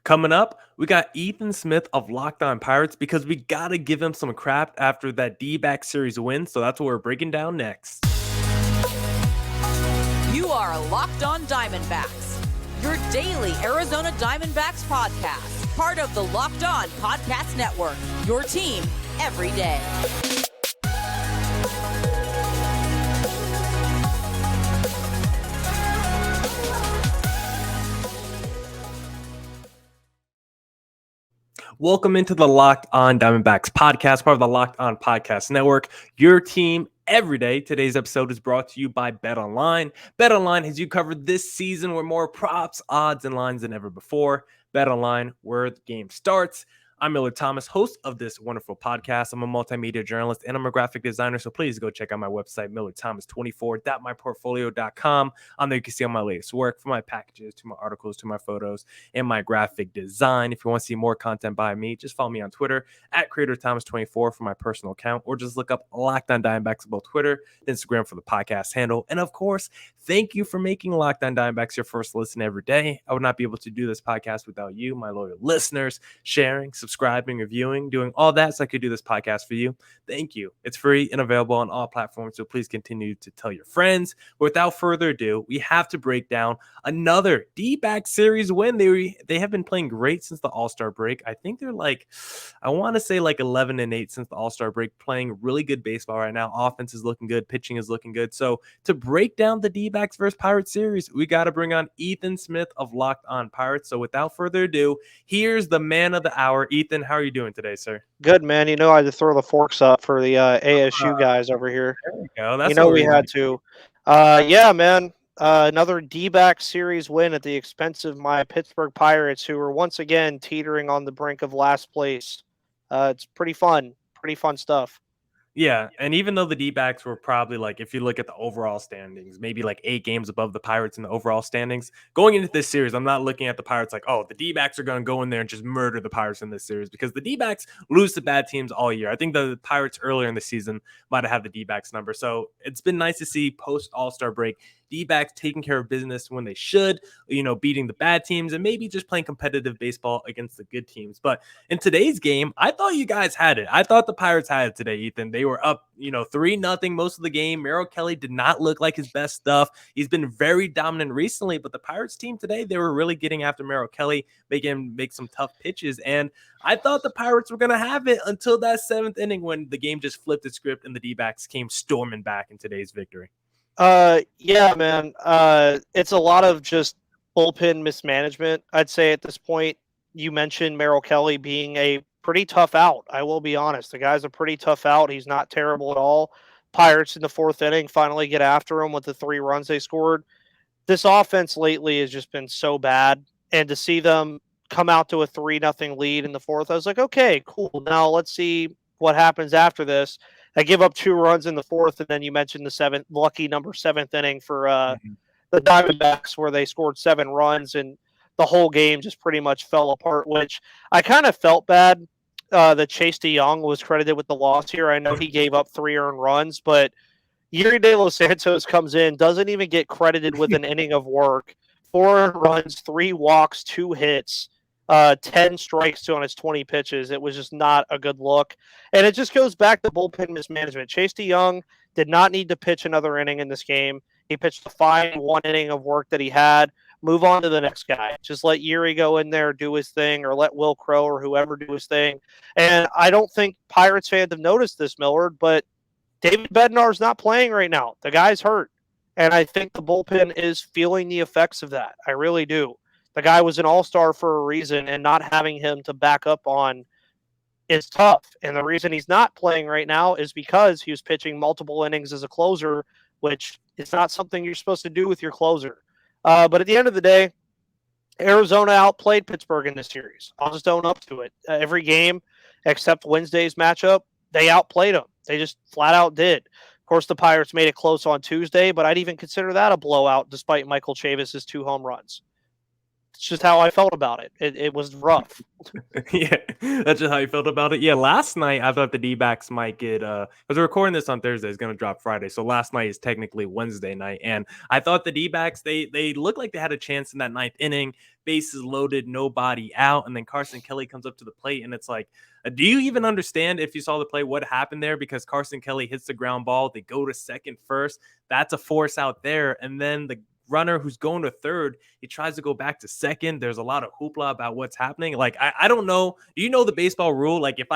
Coming up, we got Ethan Smith of Locked On Pirates because we got to give him some crap after that D-back series win. So that's what we're breaking down next. You are Locked On Diamondbacks, your daily Arizona Diamondbacks podcast, part of the Locked On Podcast Network, your team every day. Welcome into the Locked On Diamondbacks podcast, part of the Locked On Podcast Network, your team every day. Today's episode is brought to you by BetOnline. BetOnline has you covered this season with more props, odds, and lines than ever before. BetOnline, where the game starts. I'm Millard Thomas, host of this wonderful podcast. I'm a multimedia journalist and I'm a graphic designer, so please go check out my website, millardthomas24.myportfolio.com. On there, you can see all my latest work, from my packages to my articles to my photos and my graphic design. If you want to see more content by me, just follow me on Twitter at CreatorThomas24 for my personal account, or just look up Locked On Diamondbacks on both Twitter and Instagram for the podcast handle. And of course, thank you for making Locked On Diamondbacks your first listen every day. I would not be able to do this podcast without you, my loyal listeners, sharing, subscribing, reviewing, doing all that so I could do this podcast for you. Thank you. It's free and available on all platforms, so please continue to tell your friends. But without further ado, we have to break down another D-back series win. They have been playing great since the All-Star break. I think they're I want to say 11-8 since the All-Star break, playing really good baseball right now. Offense is looking good. Pitching is looking good. So to break down the D-backs versus Pirates series, we got to bring on Ethan Smith of Locked On Pirates. So without further ado, here's the man of the hour. Ethan, how are you doing today, sir? Good, man. I had to throw the forks up for the ASU guys over here. There you go. That's we had to. Yeah, man. Another D-back series win at the expense of my Pittsburgh Pirates, who were once again teetering on the brink of last place. It's pretty fun stuff. Yeah, and even though the D-backs were probably, if you look at the overall standings, maybe 8 games above the Pirates in the overall standings, going into this series, I'm not looking at the Pirates the D-backs are going to go in there and just murder the Pirates in this series, because the D-backs lose to bad teams all year. I think the Pirates earlier in the season might have had the D-backs number, so it's been nice to see post-All-Star break D-backs taking care of business when they should, beating the bad teams and maybe just playing competitive baseball against the good teams. But in today's game, I thought you guys had it. I thought the Pirates had it today, Ethan. They were up, 3-0 most of the game. Merrill Kelly did not look like his best stuff. He's been very dominant recently, but the Pirates team today, they were really getting after Merrill Kelly, making him make some tough pitches. And I thought the Pirates were going to have it until that 7th inning, when the game just flipped its script and the D-backs came storming back in today's victory. Yeah, man. It's a lot of just bullpen mismanagement, I'd say, at this point. You mentioned Merrill Kelly being a pretty tough out. I will be honest. The guy's a pretty tough out. He's not terrible at all. Pirates in the 4th inning finally get after him with the 3 runs they scored. This offense lately has just been so bad. And to see them come out to a 3-0 lead in the 4th, I was like, okay, cool. Now let's see what happens after this. I give up 2 runs in the 4th, and then you mentioned the lucky number 7th inning for the Diamondbacks, where they scored 7 runs, and the whole game just pretty much fell apart, which I kind of felt bad that Chase DeYoung was credited with the loss here. I know he gave up 3 earned runs, but Yuri De Los Santos comes in, doesn't even get credited with an inning of work, 4 earned runs, 3 walks, 2 hits. 10 strikes on his 20 pitches. It was just not a good look. And it just goes back to bullpen mismanagement. Chase DeYoung did not need to pitch another inning in this game. He pitched a fine 1 inning of work that he had. Move on to the next guy. Just let Yuri go in there, do his thing, or let Will Crow or whoever do his thing. And I don't think Pirates fans have noticed this, Millard, but David Bednar's not playing right now. The guy's hurt. And I think the bullpen is feeling the effects of that. I really do. The guy was an all-star for a reason, and not having him to back up on is tough. And the reason he's not playing right now is because he was pitching multiple innings as a closer, which is not something you're supposed to do with your closer. But at the end of the day, Arizona outplayed Pittsburgh in this series. I'll just own up to it. Every game except Wednesday's matchup, they outplayed them. They just flat out did. Of course, the Pirates made it close on Tuesday, but I'd even consider that a blowout despite Michael Chavis's 2 home runs. It's just how I felt about it. It was rough. Yeah, that's just how you felt about it. Yeah, last night I thought the D-backs might get because we're recording this on Thursday, it's gonna drop Friday. So last night is technically Wednesday night. And I thought the D-backs, they looked like they had a chance in that ninth inning, bases loaded, nobody out, and then Carson Kelly comes up to the plate, and it's like, do you even understand if you saw the play what happened there? Because Carson Kelly hits the ground ball, they go to second first, that's a force out there, and then the runner who's going to third, he tries to go back to second. There's a lot of hoopla about what's happening. Like, I don't know. Do you know the baseball rule? Like, if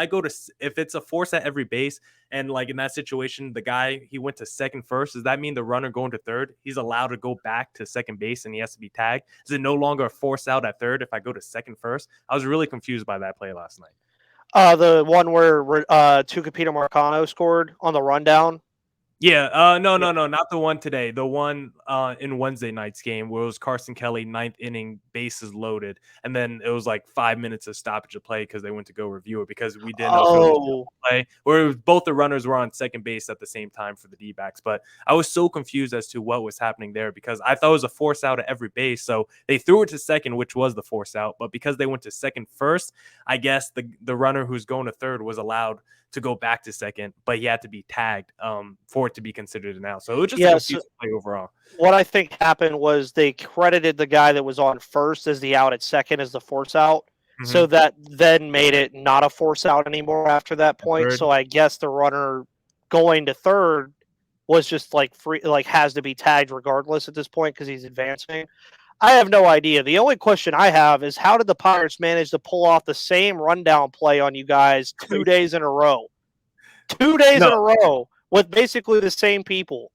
it's a force at every base, and like in that situation, the guy, he went to second first, does that mean the runner going to third, he's allowed to go back to second base and he has to be tagged? Is it no longer a force out at third if I go to second first? I was really confused by that play last night. The one where Tucupita Marcano scored on the rundown. Yeah, no, not the one today. The one in Wednesday night's game where it was Carson Kelly, ninth inning, bases loaded, and then it was like 5 minutes of stoppage of play because they went to go review it because we didn't know if it was play, or both the runners were on second base at the same time for the D-backs. But I was so confused as to what was happening there because I thought it was a force out at every base. So they threw it to second, which was the force out, but because they went to second first, I guess the runner who's going to third was allowed to go back to second, but he had to be tagged for it to be considered an out. So it was just a confusing play overall. What I think happened was they credited the guy that was on first as the out at second as the force out. Mm-hmm. So that then made it not a force out anymore after that point. So I guess the runner going to third was just like free, like has to be tagged regardless at this point because he's advancing. I have no idea. The only question I have is how did the Pirates manage to pull off the same rundown play on you guys 2 days in a row? 2 days in a row with basically the same people.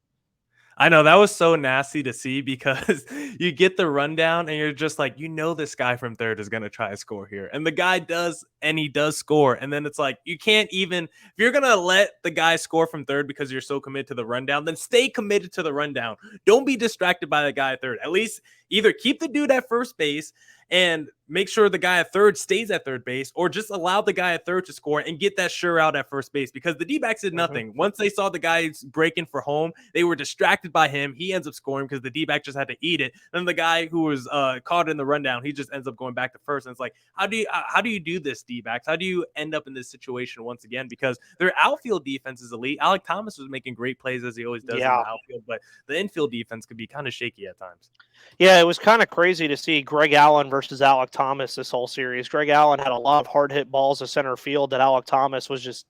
I know, that was so nasty to see because you get the rundown and you're just like, this guy from third is going to try to score here. And the guy does, and he does score. And then it's like, you can't even, if you're going to let the guy score from third because you're so committed to the rundown, then stay committed to the rundown. Don't be distracted by the guy at third. At least either keep the dude at first base and make sure the guy at third stays at third base, or just allow the guy at third to score and get that sure out at first base, because the D-backs did nothing. Mm-hmm. Once they saw the guys breaking for home, they were distracted by him. He ends up scoring because the D-back just had to eat it. Then the guy who was caught in the rundown, he just ends up going back to first. And it's like, how do you do this, D-backs? How do you end up in this situation once again? Because their outfield defense is elite. Alec Thomas was making great plays as he always does in the outfield, but the infield defense could be kind of shaky at times. Yeah, it was kind of crazy to see Greg Allen versus Alec Thomas this whole series. Greg Allen had a lot of hard hit balls to center field that Alec Thomas was just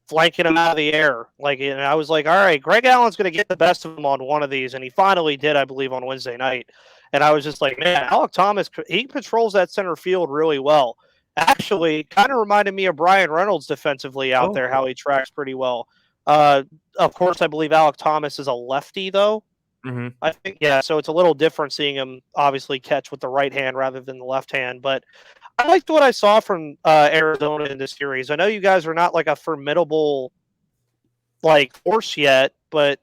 flanking him out of the air. And I was like, all right, Greg Allen's going to get the best of him on one of these. And he finally did, I believe, on Wednesday night. And I was just like, man, Alec Thomas, he patrols that center field really well. Actually, kind of reminded me of Brian Reynolds defensively out there, how he tracks pretty well. Of course, I believe Alec Thomas is a lefty, though. Mm-hmm. I think, so it's a little different seeing him obviously catch with the right hand rather than the left hand. But I liked what I saw from Arizona in this series. I know you guys are not like a formidable force yet, but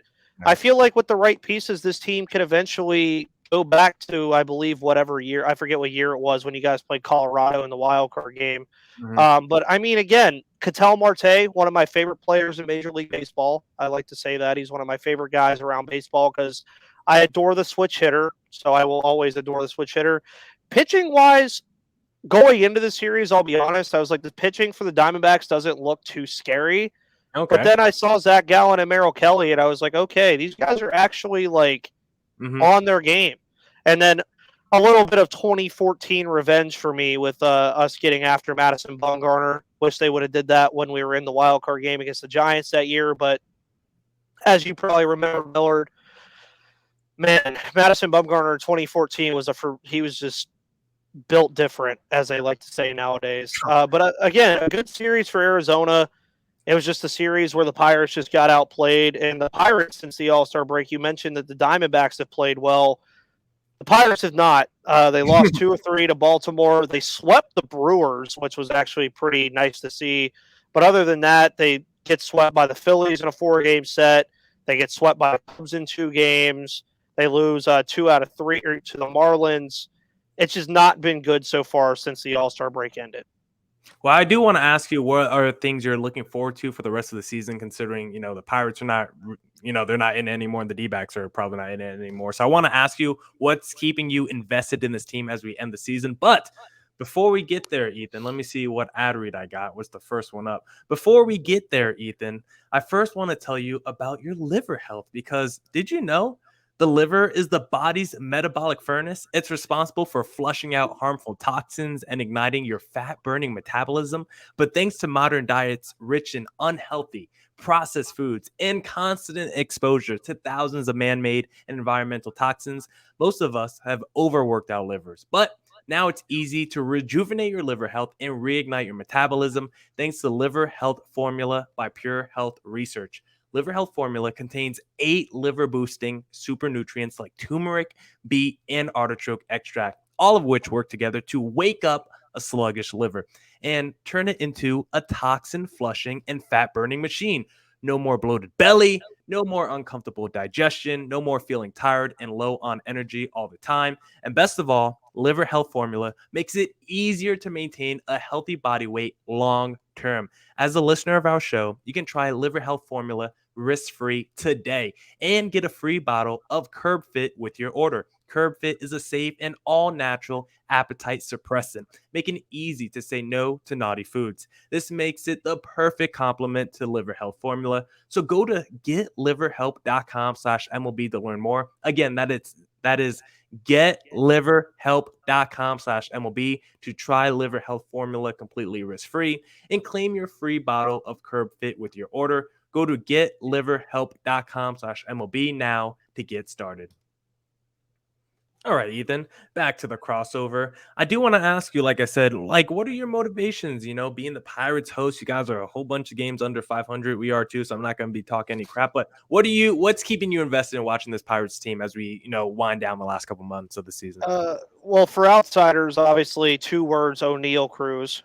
I feel like with the right pieces, this team can eventually go back to, I believe, whatever year. I forget what year it was when you guys played Colorado in the wild card game. Mm-hmm. But I mean, again, Ketel Marte, one of my favorite players in Major League Baseball. I like to say that he's one of my favorite guys around baseball because I adore the switch hitter. So I will always adore the switch hitter. Pitching wise, going into the series, I'll be honest, I was like, the pitching for the Diamondbacks doesn't look too scary. Okay. But then I saw Zach Gallen and Merrill Kelly, and I was like, okay, these guys are actually on their game. And then a little bit of 2014 revenge for me with us getting after Madison Bumgarner. Wish they would have did that when we were in the wild card game against the Giants that year. But as you probably remember, Millard, man, Madison Bumgarner in 2014 he was just built different, as they like to say nowadays. But again, a good series for Arizona. It was just a series where the Pirates just got outplayed. And the Pirates, since the All-Star break, you mentioned that the Diamondbacks have played well. The Pirates have not. They lost 2 or 3 to Baltimore. They swept the Brewers, which was actually pretty nice to see. But other than that, they get swept by the Phillies in a 4-game set. They get swept by the Cubs in 2 games. They lose 2 out of 3 to the Marlins. It's just not been good so far since the All-Star break ended. Well, I do want to ask you, what are things you're looking forward to for the rest of the season, considering, the Pirates are not, they're not in it anymore, and the D-backs are probably not in it anymore. So I want to ask you, what's keeping you invested in this team as we end the season? But before we get there, Ethan, let me see what ad read I got. What's the first one up? Before we get there, Ethan, I first want to tell you about your liver health, because did you know the liver is the body's metabolic furnace? It's responsible for flushing out harmful toxins and igniting your fat-burning metabolism. But thanks to modern diets rich in unhealthy, processed foods and constant exposure to thousands of man-made and environmental toxins, most of us have overworked our livers. But now it's easy to rejuvenate your liver health and reignite your metabolism thanks to Liver Health Formula by Pure Health Research. Liver Health Formula contains 8 liver-boosting super nutrients like turmeric, beet, and artichoke extract, all of which work together to wake up a sluggish liver and turn it into a toxin-flushing and fat-burning machine. No more bloated belly, no more uncomfortable digestion, no more feeling tired and low on energy all the time. And best of all, Liver Health Formula makes it easier to maintain a healthy body weight long term. As a listener of our show, you can try Liver Health Formula risk-free today and get a free bottle of Curb Fit with your order. Curb Fit is a safe and all-natural appetite suppressant, making it easy to say no to naughty foods. This makes it the perfect complement to Liver Health Formula. So go to getliverhelp.com/MLB to learn more. Again, that is getliverhelp.com/MLB to try Liver Health Formula completely risk-free and claim your free bottle of Curb Fit with your order. Go to getliverhelp.com/MLB now to get started. All right, Ethan, back to the crossover. I do want to ask you, like I said, what are your motivations? Being the Pirates host, you guys are a whole bunch of games under 500. We are too, so I'm not going to be talking any crap. But what's keeping you invested in watching this Pirates team as we, wind down the last couple months of the season? Well, for outsiders, obviously, 2 words: O'Neal Cruz.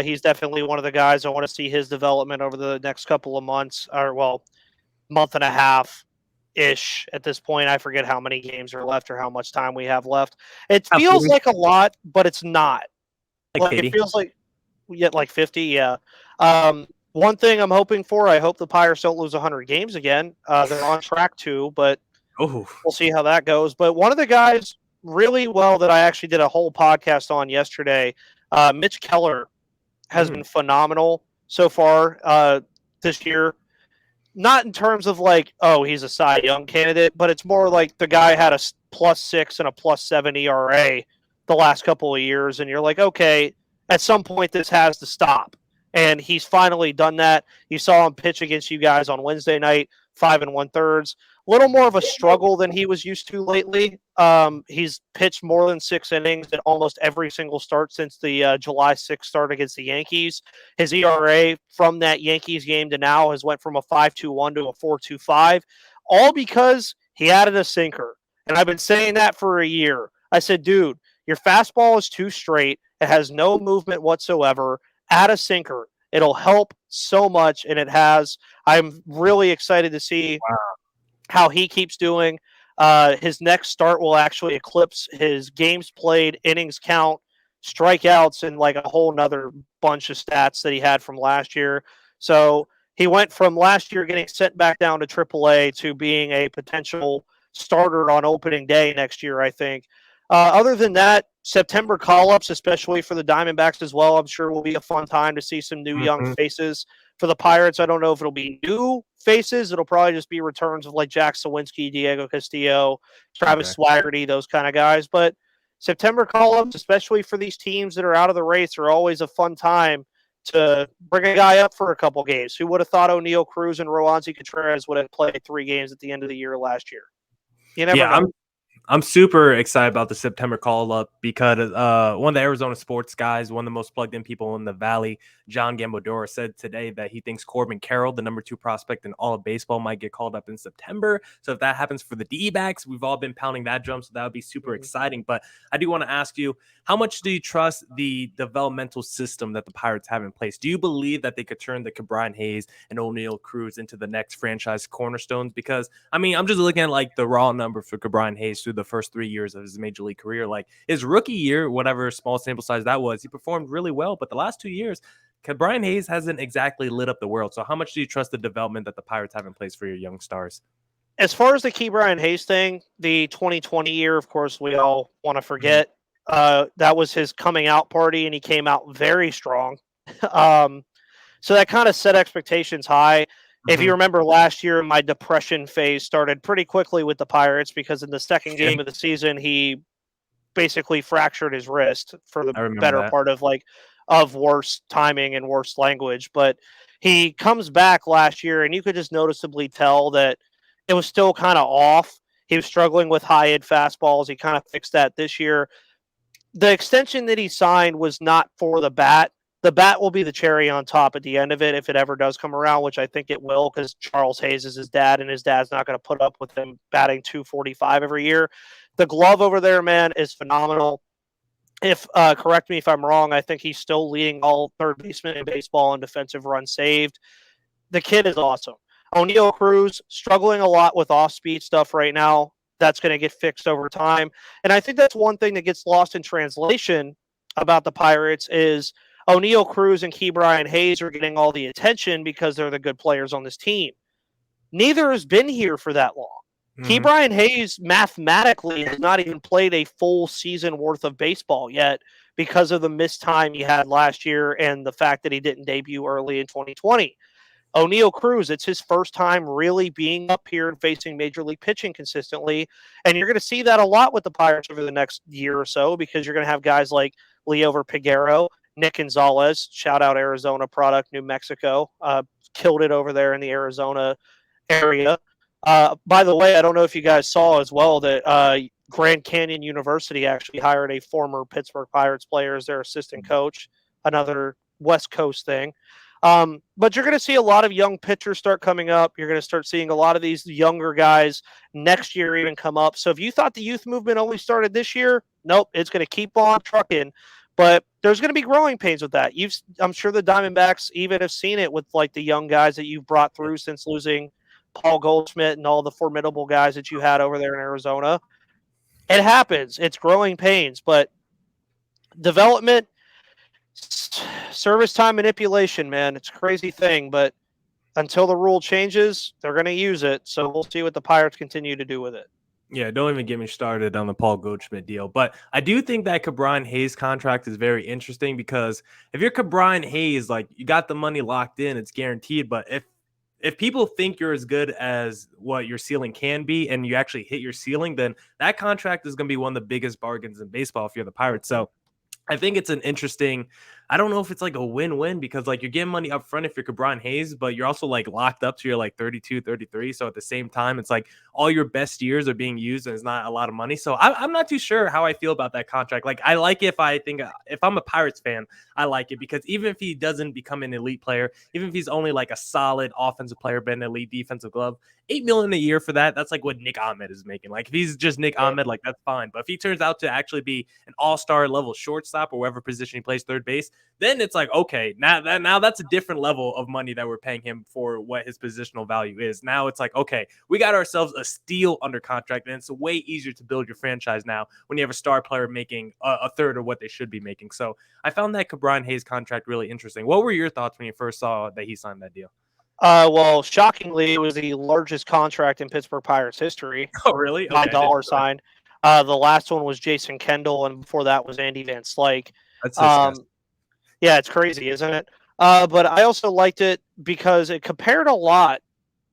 He's definitely one of the guys I want to see his development over the next couple of months, or month and a half ish at this point. I forget how many games are left or how much time we have left. It feels like a lot, but it's not. Like it feels like like 50. Yeah. One thing I'm hoping for, I hope the Pirates don't lose 100 games again. They're on track to, but we'll see how that goes. But one of the guys really well that I actually did a whole podcast on yesterday, Mitch Keller, has been phenomenal so far this year. Not in terms of he's a Cy Young candidate, but it's more like the guy had a +6 and a +7 ERA the last couple of years, and you're like, okay, at some point this has to stop. And he's finally done that. You saw him pitch against you guys on Wednesday night, 5 1/3. A little more of a struggle than he was used to lately. He's pitched more than 6 innings in almost every single start since the July 6th start against the Yankees. His ERA from that Yankees game to now has went from a 5.21 to a 4.25, all because he added a sinker. And I've been saying that for a year. I said, dude, your fastball is too straight. It has no movement whatsoever. Add a sinker. It'll help so much, and it has. I'm really excited to see how he keeps doing. His next start will actually eclipse his games played, innings count, strikeouts, and a whole nother bunch of stats that he had from last year. So he went from last year getting sent back down to AAA to being a potential starter on opening day next year, I think. Other than that, September call-ups, especially for the Diamondbacks as well, I'm sure will be a fun time to see some new young faces. For the Pirates, I don't know if it'll be new faces. It'll probably just be returns of Jack Sawinski, Diego Castillo, Travis Swaggerty, those kind of guys. But September call-ups, especially for these teams that are out of the race, are always a fun time to bring a guy up for a couple games. Who would have thought O'Neal Cruz and Roansy Contreras would have played 3 games at the end of the year last year? You never know. I'm super excited about the September call-up because one of the Arizona sports guys, one of the most plugged-in people in the Valley, John Gambadora, said today that he thinks Corbin Carroll, the number 2 prospect in all of baseball, might get called up in September. So if that happens for the D-backs, we've all been pounding that drum, so that would be super exciting. But I do want to ask you, how much do you trust the developmental system that the Pirates have in place? Do you believe that they could turn the Ke'Bryan Hayes and O'Neal Cruz into the next franchise cornerstones? Because, I'm just looking at the raw number for Ke'Bryan Hayes through through the first 3 years of his major league career. Like his rookie year, whatever small sample size that was, he performed really well. But the last 2 years, Brian Hayes hasn't exactly lit up the world. So how much do you trust the development that the Pirates have in place for your young stars? As far as the Key Brian Hayes thing, the 2020 year, of course, we all want to forget. That was his coming out party, and he came out very strong. So that kind of set expectations high. If you remember last year, my depression phase started pretty quickly with the Pirates because in the second game of the season, he basically fractured his wrist for the better part of worse timing and worse language. But he comes back last year, and you could just noticeably tell that it was still kind of off. He was struggling with high-end fastballs. He kind of fixed that this year. The extension that he signed was not for the bat. The bat will be the cherry on top at the end of it if it ever does come around, which I think it will because Charles Hayes is his dad, and his dad's not going to put up with him batting 245 every year. The glove over there, man, is phenomenal. If correct me if I'm wrong, I think he's still leading all third basemen in baseball in defensive runs saved. The kid is awesome. O'Neal Cruz struggling a lot with off-speed stuff right now. That's going to get fixed over time. And I think that's one thing that gets lost in translation about the Pirates is O'Neal Cruz and Key Brian Hayes are getting all the attention because they're the good players on this team. Neither has been here for that long. Key Brian Hayes mathematically has not even played a full season worth of baseball yet because of the missed time he had last year and the fact that he didn't debut early in 2020. O'Neal Cruz, it's his first time really being up here and facing major league pitching consistently. And you're going to see that a lot with the Pirates over the next year or so because you're going to have guys like Leover Piguero, Nick Gonzalez, shout out Arizona product, New Mexico, killed it over there in the Arizona area. By the way, I don't know if you guys saw as well that Grand Canyon University actually hired a former Pittsburgh Pirates player as their assistant coach, another West Coast thing. But you're going to see a lot of young pitchers start coming up. You're going to start seeing a lot of these younger guys next year even come up. So if you thought the youth movement only started this year, nope, it's going to keep on trucking. But there's going to be growing pains with that. I'm sure the Diamondbacks even have seen it with like the young guys that you've brought through since losing Paul Goldschmidt and all the formidable guys that you had over there in Arizona. It happens. It's growing pains, but development, service time manipulation, man, it's a crazy thing, but until the rule changes, they're going to use it. So we'll see what the Pirates continue to do with it. Yeah, don't even get me started on the Paul Goldschmidt deal. But I do think that Brian Hayes contract is very interesting because if you're Brian Hayes, like you got the money locked in, it's guaranteed. But if people think you're as good as what your ceiling can be and you actually hit your ceiling, then that contract is going to be one of the biggest bargains in baseball if you're the Pirates. So I think it's an interesting, I don't know if it's like a win-win because like you're getting money up front if you're Brian Hayes, but you're also like locked up to your like 32, 33. So at the same time, it's like all your best years are being used and it's not a lot of money. So I'm not too sure how I feel about that contract. Like I like it if I'm a Pirates fan, I like it because even if he doesn't become an elite player, even if he's only like a solid offensive player, but an elite defensive glove, $8 million a year for that. That's like what Nick Ahmed is making. Like if he's just Nick Ahmed, like that's fine. But if he turns out to actually be an all-star level shortstop or whatever position he plays third base, then it's like, okay, now that's a different level of money that we're paying him for what his positional value is. Now it's like, okay, we got ourselves a steal under contract, and it's way easier to build your franchise now when you have a star player making a third of what they should be making. So I found that Brian Hayes contract really interesting. What were your thoughts when you first saw that he signed that deal? Well, shockingly, it was the largest contract in Pittsburgh Pirates history. Oh, really? Okay. Dollar sign. The last one was Jason Kendall, and before that was Andy Van Slyke. That's yeah, it's crazy, isn't it? But I also liked it because it compared a lot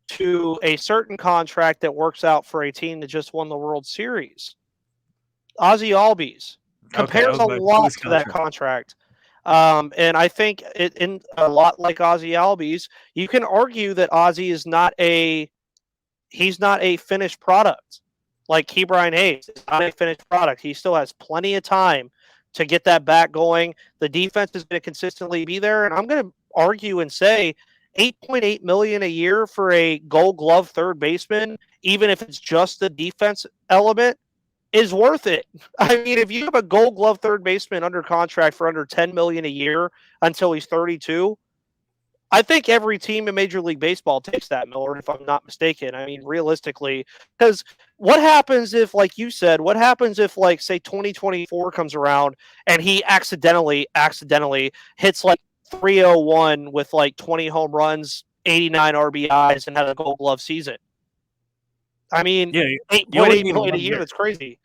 to a certain contract that works out for a team that just won the World Series. Ozzie Albies compares a lot to that contract. And I think in a lot like Ozzie Albies, you can argue that Ozzie is he's not a finished product. Like Key Brian Hayes is not a finished product. He still has plenty of time to get that back going. The defense is going to consistently be there. And I'm going to argue and say $8.8 million a year for a Gold Glove third baseman, even if it's just the defense element, is worth it. I mean, if you have a Gold Glove third baseman under contract for under $10 million a year until he's 32, I think every team in Major League Baseball takes that, Millard, if I'm not mistaken. I mean, realistically, because what happens if, like you said, what happens if, like, say 2024 comes around and he accidentally hits like 301 with like 20 home runs, 89 RBIs, and had a Gold Glove season? I mean, Yeah, you only 8.8 need million a one year. year. That's crazy.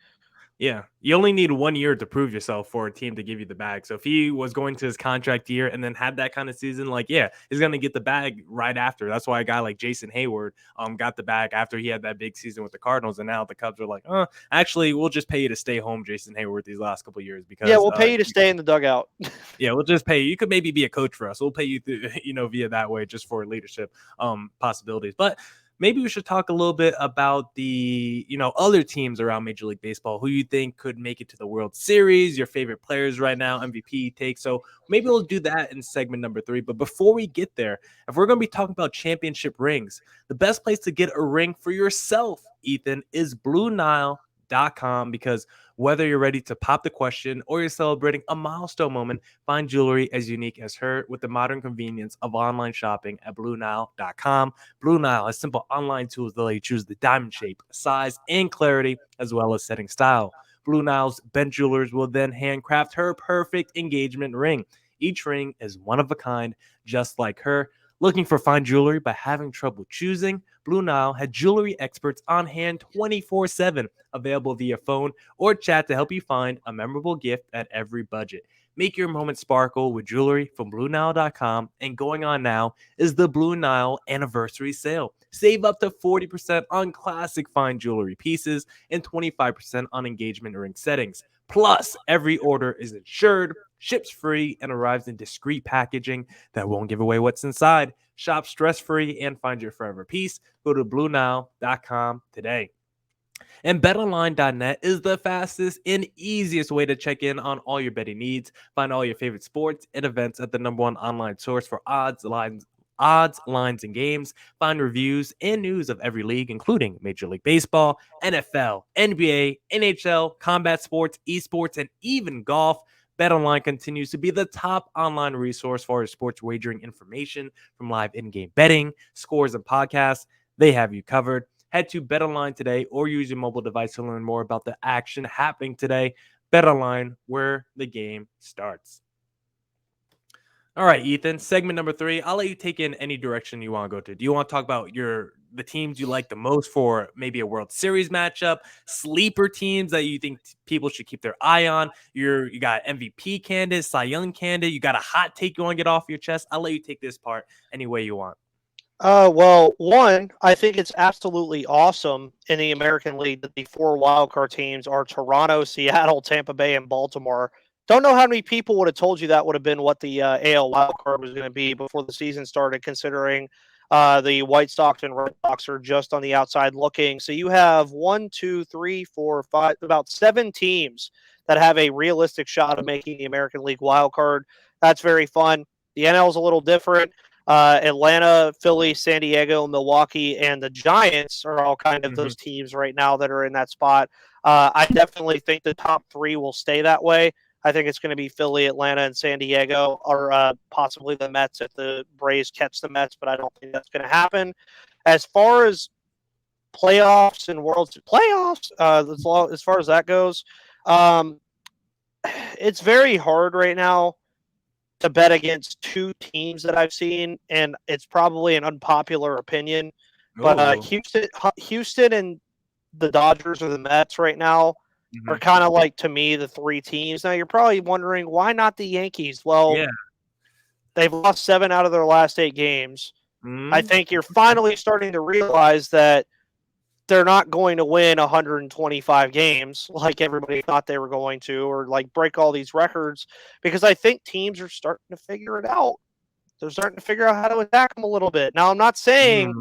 Yeah, you only need 1 year to prove yourself for a team to give you the bag. So if he was going to his contract year and then had that kind of season, like, yeah, he's gonna get the bag right after. That's why a guy like Jason Hayward got the bag after he had that big season with the Cardinals, and now the Cubs are like, actually, we'll just pay you to stay home, Jason Hayward, these last couple of years because Yeah, we'll pay you to stay in the dugout. yeah, we'll just pay you. You could maybe be a coach for us. We'll pay you through, via that way just for leadership possibilities. But maybe we should talk a little bit about the, other teams around Major League Baseball who you think could make it to the World Series, your favorite players right now, MVP take. So maybe we'll do that in segment number 3. But before we get there, if we're going to be talking about championship rings, the best place to get a ring for yourself, Ethan, is BlueNile.com, because whether you're ready to pop the question or you're celebrating a milestone moment, find jewelry as unique as her with the modern convenience of online shopping at BlueNile.com. Blue Nile has simple online tools that let you choose the diamond shape, size, and clarity, as well as setting style. Blue Nile's bench jewelers will then handcraft her perfect engagement ring. Each ring is one of a kind, just like her. Looking for fine jewelry but having trouble choosing? Blue Nile had jewelry experts on hand 24/7, available via phone or chat to help you find a memorable gift at every budget. Make your moment sparkle with jewelry from BlueNile.com, and going on now is the Blue Nile Anniversary Sale. Save up to 40% on classic fine jewelry pieces and 25% on engagement ring settings. Plus, every order is insured, ships free, and arrives in discreet packaging that won't give away what's inside. Shop stress-free and find your forever piece. Go to BlueNile.com today. And BetOnline.net is the fastest and easiest way to check in on all your betting needs. Find all your favorite sports and events at the #1 online source for odds, lines, and games. Find reviews and news of every league, including Major League Baseball, NFL, NBA, NHL, combat sports, esports, and even golf. BetOnline continues to be the top online resource for your sports wagering information, from live in-game betting, scores, and podcasts. They have you covered. Head to BetOnline today or use your mobile device to learn more about the action happening today. BetOnline, where the game starts. All right, Ethan, segment number 3. I'll let you take in any direction you want to go to. Do you want to talk about the teams you like the most for maybe a World Series matchup, sleeper teams that you think people should keep their eye on? You got MVP candidate, Cy Young candidate. You got a hot take you want to get off your chest? I'll let you take this part any way you want. Well, one, I think it's absolutely awesome in the American League that the 4 wildcard teams are Toronto, Seattle, Tampa Bay, and Baltimore. Don't know how many people would have told you that would have been what the AL wildcard was going to be before the season started, considering the White Sox and Red Sox are just on the outside looking. So you have 1, 2, 3, 4, 5, about 7 teams that have a realistic shot of making the American League wildcard. That's very fun. The NL is a little different. Atlanta, Philly, San Diego, Milwaukee, and the Giants are all kind of those teams right now that are in that spot. I definitely think the top 3 will stay that way. I think it's going to be Philly, Atlanta, and San Diego, or possibly the Mets if the Braves catch the Mets, but I don't think that's going to happen. As far as playoffs and playoffs, as far as that goes, it's very hard right now to bet against 2 teams that I've seen, and it's probably an unpopular opinion, but Houston and the Dodgers or the Mets right now are kind of like, to me, the 3 teams. Now, you're probably wondering, why not the Yankees? Well, they've lost 7 out of their last 8 games. I think you're finally starting to realize that they're not going to win 125 games like everybody thought they were going to, or like break all these records, because I think teams are starting to figure it out. They're starting to figure out how to attack them a little bit. Now, I'm not saying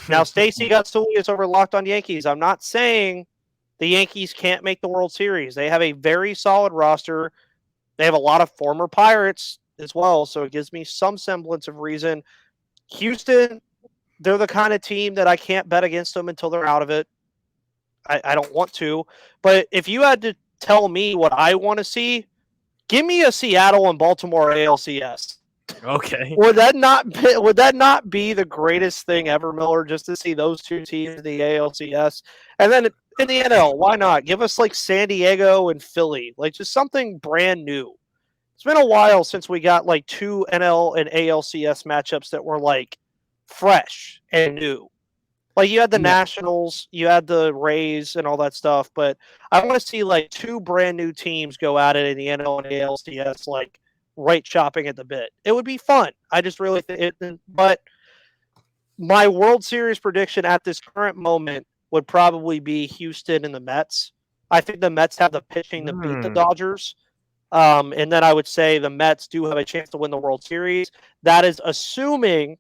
now Stacey got Solis over Locked On Yankees. I'm not saying the Yankees can't make the World Series. They have a very solid roster. They have a lot of former Pirates as well, so it gives me some semblance of reason. Houston, they're the kind of team that I can't bet against them until they're out of it. I don't want to. But if you had to tell me what I want to see, give me a Seattle and Baltimore ALCS. Okay. Would that not be the greatest thing ever, Miller, just to see those two teams in the ALCS? And then in the NL, why not? Give us like San Diego and Philly, like just something brand new. It's been a while since we got like two NL and ALCS matchups that were like fresh and new. Like you had the Nationals, you had the Rays and all that stuff, but I want to see like two brand new teams go at it in the NL and ALCS, like right chopping at the bit. It would be fun. I just really think it. But my World Series prediction at this current moment would probably be Houston and the Mets. I think the Mets have the pitching to beat the Dodgers. And then I would say the Mets do have a chance to win the World Series. That is assuming,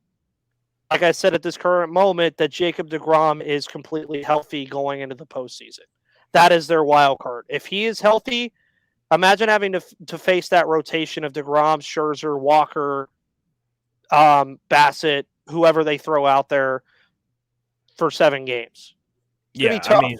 like I said at this current moment, that Jacob deGrom is completely healthy going into the postseason. That is their wild card. If he is healthy, imagine having to face that rotation of deGrom, Scherzer, Walker, Bassett, whoever they throw out there for 7 games. It's gonna be tough. I mean,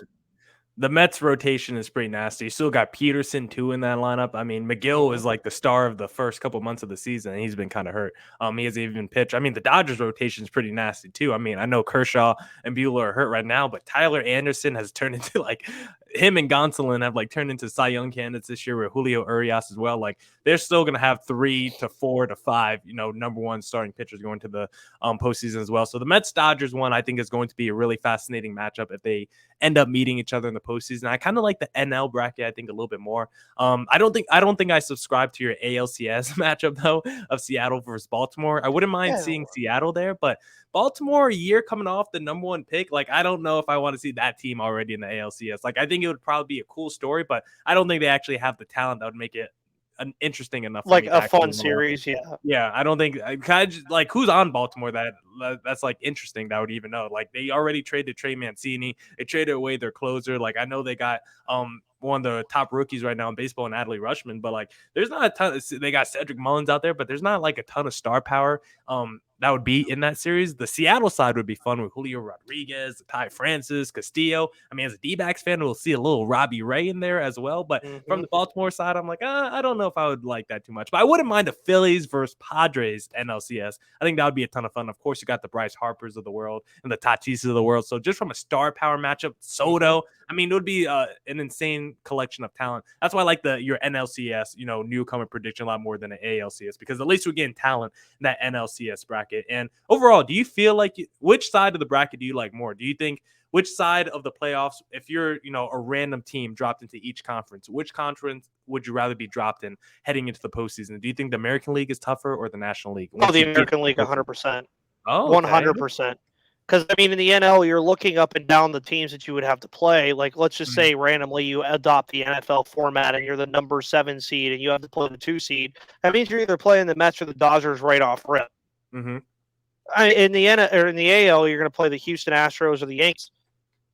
the Mets rotation is pretty nasty. You still got Peterson too in that lineup. I mean, McGill was like the star of the first couple months of the season, and he's been kind of hurt. He hasn't even pitched. I mean, the Dodgers rotation is pretty nasty too. I mean, I know Kershaw and Buehler are hurt right now, but Tyler Anderson has turned into like him and Gonsolin have like turned into Cy Young candidates this year with Julio Urias as well. Like they're still going to have 3 to 4 to 5, number one starting pitchers going to the postseason as well. So the Mets Dodgers one, I think, is going to be a really fascinating matchup if they end up meeting each other in the postseason. I kind of like the NL bracket, I think, a little bit more. I don't think I subscribe to your ALCS matchup though of Seattle versus Baltimore. I wouldn't mind seeing Seattle there, but Baltimore, a year coming off the number 1 pick, like I don't know if I want to see that team already in the ALCS. Like I think it would probably be a cool story, but I don't think they actually have the talent that would make it an interesting enough, like a fun series. Yeah. I don't think like who's on Baltimore that's like interesting that would even know. Like they already traded Trey Mancini, they traded away their closer. Like I know they got one of the top rookies right now in baseball, and Adley Rutschman, but like there's not a ton. They got Cedric Mullins out there, but there's not like a ton of star power that would be in that series. The Seattle side would be fun with Julio Rodriguez, Ty Francis, Castillo. I mean, as a D-backs fan, we'll see a little Robbie Ray in there as well. But from the Baltimore side, I'm like, I don't know if I would like that too much. But I wouldn't mind the Phillies versus Padres NLCS. I think that would be a ton of fun. Of course, you got the Bryce Harpers of the world and the Tatis's of the world. So just from a star power matchup, Soto, I mean, it would be an insane collection of talent. That's why I like your NLCS, newcomer prediction a lot more than an ALCS, because at least we're getting talent in that NLCS bracket. And overall, do you feel like which side of the bracket do you like more? Do you think which side of the playoffs, if you're, a random team dropped into each conference, which conference would you rather be dropped in heading into the postseason? Do you think the American League is tougher or the National League? The American League, 100%. Oh, okay. 100%. Because, I mean, in the NL, you're looking up and down the teams that you would have to play. Like, let's just say randomly you adopt the NFL format and you're the number 7 seed and you have to play the 2 seed. That means you're either playing the Mets or the Dodgers right off rip. Mm-hmm. In the AL, you're going to play the Houston Astros or the Yankees.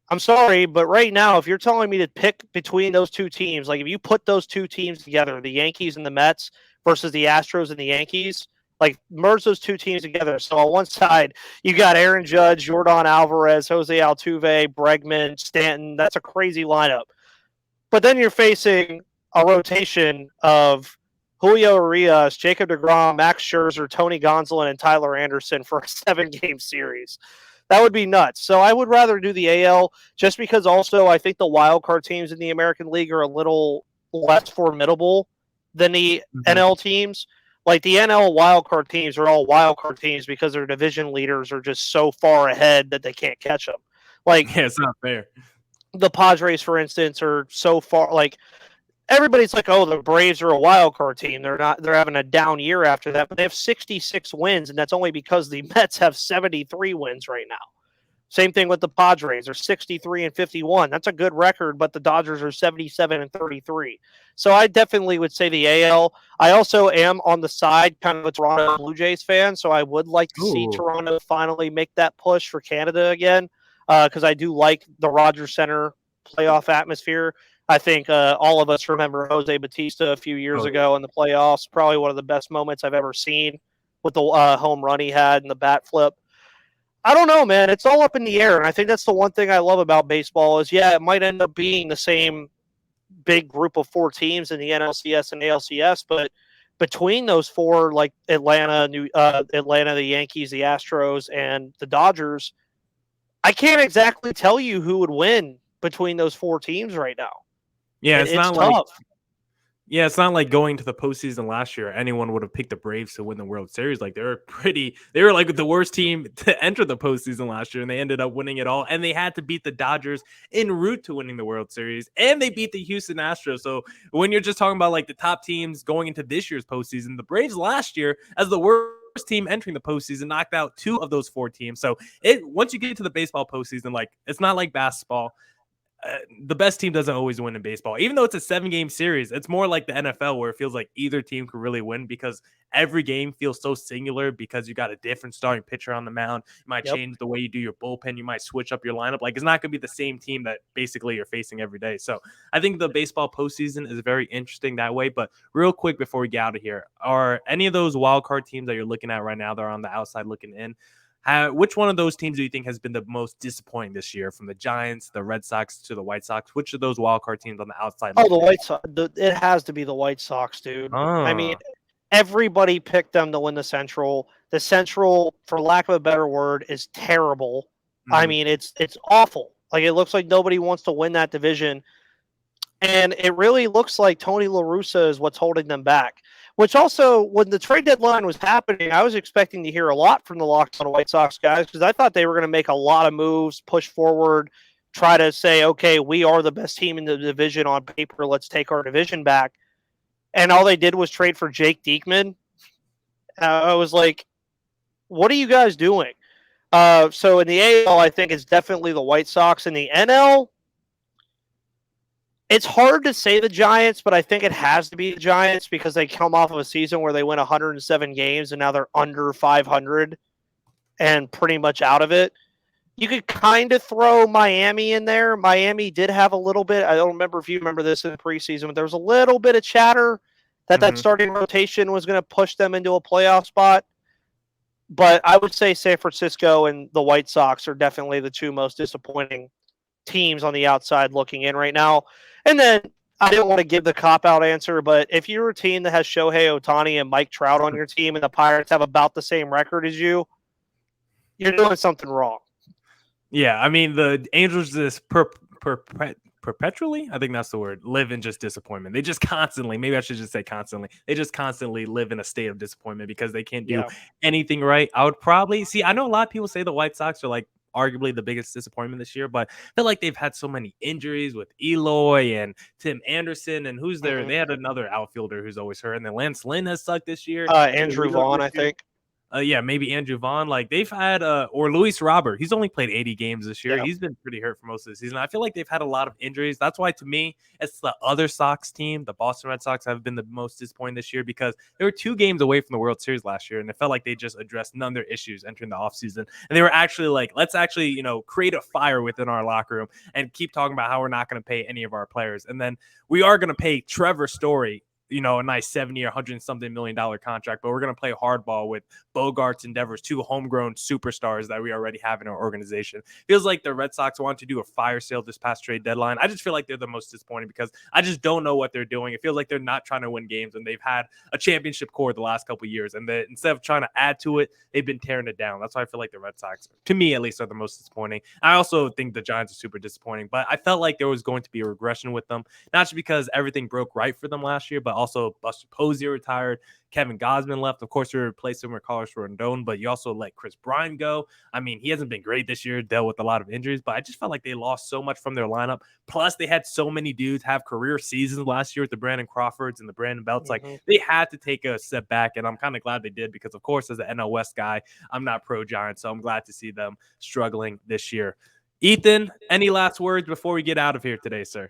I'm sorry, but right now, if you're telling me to pick between those 2 teams, like if you put those 2 teams together, the Yankees and the Mets versus the Astros and the Yankees, like merge those 2 teams together. So on one side, you got Aaron Judge, Yordan Alvarez, Jose Altuve, Bregman, Stanton. That's a crazy lineup. But then you're facing a rotation of Julio Urias, Jacob deGrom, Max Scherzer, Tony Gonsolin, and Tyler Anderson for a 7-game series. That would be nuts. So I would rather do the AL just because also I think the wild card teams in the American League are a little less formidable than the NL teams. Like the NL wildcard teams are all wildcard teams because their division leaders are just so far ahead that they can't catch them. Like, yeah, it's not fair. The Padres, for instance, are so far. Like everybody's like, oh, the Braves are a wildcard team. They're having a down year after that, but they have 66 wins, and that's only because the Mets have 73 wins right now. Same thing with the Padres. They're 63-51. That's a good record, but the Dodgers are 77-33. So I definitely would say the AL. I also am on the side kind of a Toronto Blue Jays fan, so I would like to see Toronto finally make that push for Canada again, because I do like the Rogers Center playoff atmosphere. I think all of us remember Jose Bautista a few years ago in the playoffs. Probably one of the best moments I've ever seen with the home run he had and the bat flip. I don't know, man. It's all up in the air, and I think that's the one thing I love about baseball is, it might end up being the same big group of 4 teams in the NLCS and ALCS, but between those four, like Atlanta, the Yankees, the Astros, and the Dodgers, I can't exactly tell you who would win between those four teams right now. Yeah, It's tough. It's not like going to the postseason last year. Anyone would have picked the Braves to win the World Series. Like they were like the worst team to enter the postseason last year, and they ended up winning it all. And they had to beat the Dodgers en route to winning the World Series, and they beat the Houston Astros. So when you're just talking about like the top teams going into this year's postseason, the Braves last year as the worst team entering the postseason knocked out 2 of those 4 teams. So once you get to the baseball postseason, like it's not like basketball. The best team doesn't always win in baseball, even though it's a 7-game series. It's more like the NFL where it feels like either team could really win because every game feels so singular because you got a different starting pitcher on the mound. You might change the way you do your bullpen. You might switch up your lineup. Like it's not going to be the same team that basically you're facing every day. So I think the baseball postseason is very interesting that way. But real quick before we get out of here, are any of those wild card teams that you're looking at right now that are on the outside looking in? Which one of those teams do you think has been the most disappointing this year, from the Giants, the Red Sox, to the White Sox? Which of those wild card teams on the outside? Oh, the White Sox. It has to be the White Sox, dude. I mean, everybody picked them to win the Central. The Central, for lack of a better word, is terrible. I mean, it's awful. Like it looks like nobody wants to win that division, and it really looks like Tony La Russa is what's holding them back. Which also, when the trade deadline was happening, I was expecting to hear a lot from the Locked On White Sox guys because I thought they were going to make a lot of moves, push forward, try to say, okay, we are the best team in the division on paper. Let's take our division back. And all they did was trade for Jake Diekman. I was like, what are you guys doing? So in the AL, I think it's definitely the White Sox. In the NL, it's hard to say the Giants, but I think it has to be the Giants because they come off of a season where they win 107 games and now they're under 500 and pretty much out of it. You could kind of throw Miami in there. Miami did have a little bit. I don't remember if you remember this in the preseason, but there was a little bit of chatter that that starting rotation was going to push them into a playoff spot. But I would say San Francisco and the White Sox are definitely the 2 most disappointing teams on the outside looking in right now. And then I didn't want to give the cop-out answer, but if you're a team that has Shohei Ohtani and Mike Trout on your team and the Pirates have about the same record as you, you're doing something wrong. Yeah, I mean, the Angels just perpetually, I think that's the word, live in just disappointment. They just constantly, maybe I should just say constantly, they just constantly live in a state of disappointment because they can't do anything right. I would probably see, I know a lot of people say the White Sox are like arguably the biggest disappointment this year, but I feel like they've had so many injuries with Eloy and Tim Anderson, and who's there? They had another outfielder who's always hurt, and then Lance Lynn has sucked this year. Andrew Vaughn, I think. Yeah, maybe Andrew Vaughn. Like they've had, or Luis Robert. He's only played 80 games this year. He's been pretty hurt for most of the season. I feel like they've had a lot of injuries. That's why, to me, it's the other Sox team. The Boston Red Sox have been the most disappointing this year because they were 2 games away from the World Series last year, and it felt like they just addressed none of their issues entering the offseason. And they were actually like, let's actually, create a fire within our locker room and keep talking about how we're not going to pay any of our players. And then we are going to pay Trevor Story a nice 70 or 100-something million dollar contract, but we're going to play hardball with Bogarts and Devers, 2 homegrown superstars that we already have in our organization. Feels like the Red Sox want to do a fire sale this past trade deadline. I just feel like they're the most disappointing because I just don't know what they're doing. It feels like they're not trying to win games, and they've had a championship core the last couple of years, and instead of trying to add to it, they've been tearing it down. That's why I feel like the Red Sox, to me at least, are the most disappointing. I also think the Giants are super disappointing, but I felt like there was going to be a regression with them, not just because everything broke right for them last year, but also Buster Posey retired. Kevin Gausman left. Of course, you replaced him with Carlos Rodon, but you also let Chris Bryant go. I mean, he hasn't been great this year, dealt with a lot of injuries, but I just felt like they lost so much from their lineup. Plus, they had so many dudes have career seasons last year with the Brandon Crawfords and the Brandon Belts. Like, they had to take a step back, and I'm kind of glad they did because, of course, as an NL West guy, I'm not pro-Giants, so I'm glad to see them struggling this year. Ethan, any last words before we get out of here today, sir?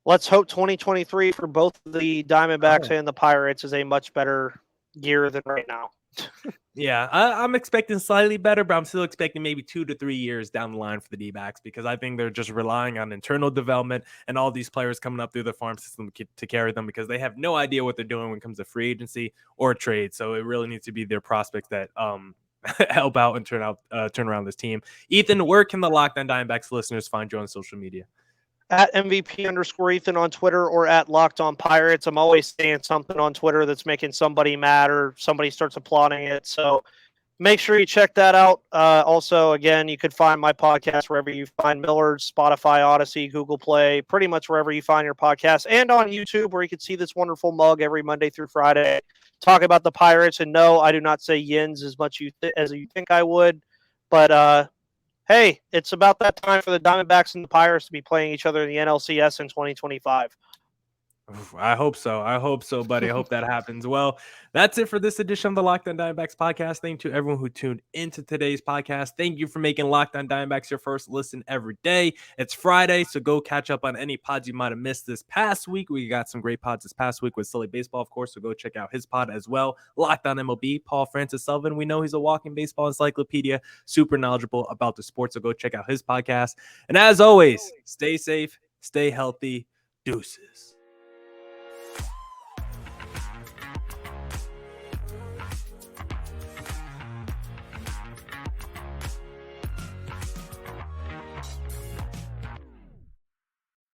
Let's hope 2023 for both the Diamondbacks and the Pirates is a much better year than right now. Yeah, I'm expecting slightly better, but I'm still expecting maybe 2 to 3 years down the line for the D-backs because I think they're just relying on internal development and all these players coming up through the farm system to carry them because they have no idea what they're doing when it comes to free agency or trade. So it really needs to be their prospects that help out and turn around this team. Ethan, where can the Locked On Diamondbacks listeners find you on social media? at MVP_Ethan on Twitter or at Locked On Pirates. I'm always saying something on Twitter that's making somebody mad or somebody starts applauding it. So make sure you check that out. Also, again, you could find my podcast wherever you find Millard, Spotify, Odyssey, Google Play, pretty much wherever you find your podcast, and on YouTube where you can see this wonderful mug every Monday through Friday. Talk about the Pirates. And no, I do not say yins as much as you think I would. But hey, it's about that time for the Diamondbacks and the Pirates to be playing each other in the NLCS in 2025. I hope so. I hope so, buddy. I hope that happens. Well, that's it for this edition of the Locked On Diamondbacks podcast. Thank you to everyone who tuned into today's podcast. Thank you for making Locked On Diamondbacks your first listen every day. It's Friday, so go catch up on any pods you might have missed this past week. We got some great pods this past week with Silly Baseball, of course, so go check out his pod as well. Locked On MLB, Paul Francis Sullivan. We know he's a walking baseball encyclopedia, super knowledgeable about the sport, so go check out his podcast. And as always, stay safe, stay healthy. Deuces.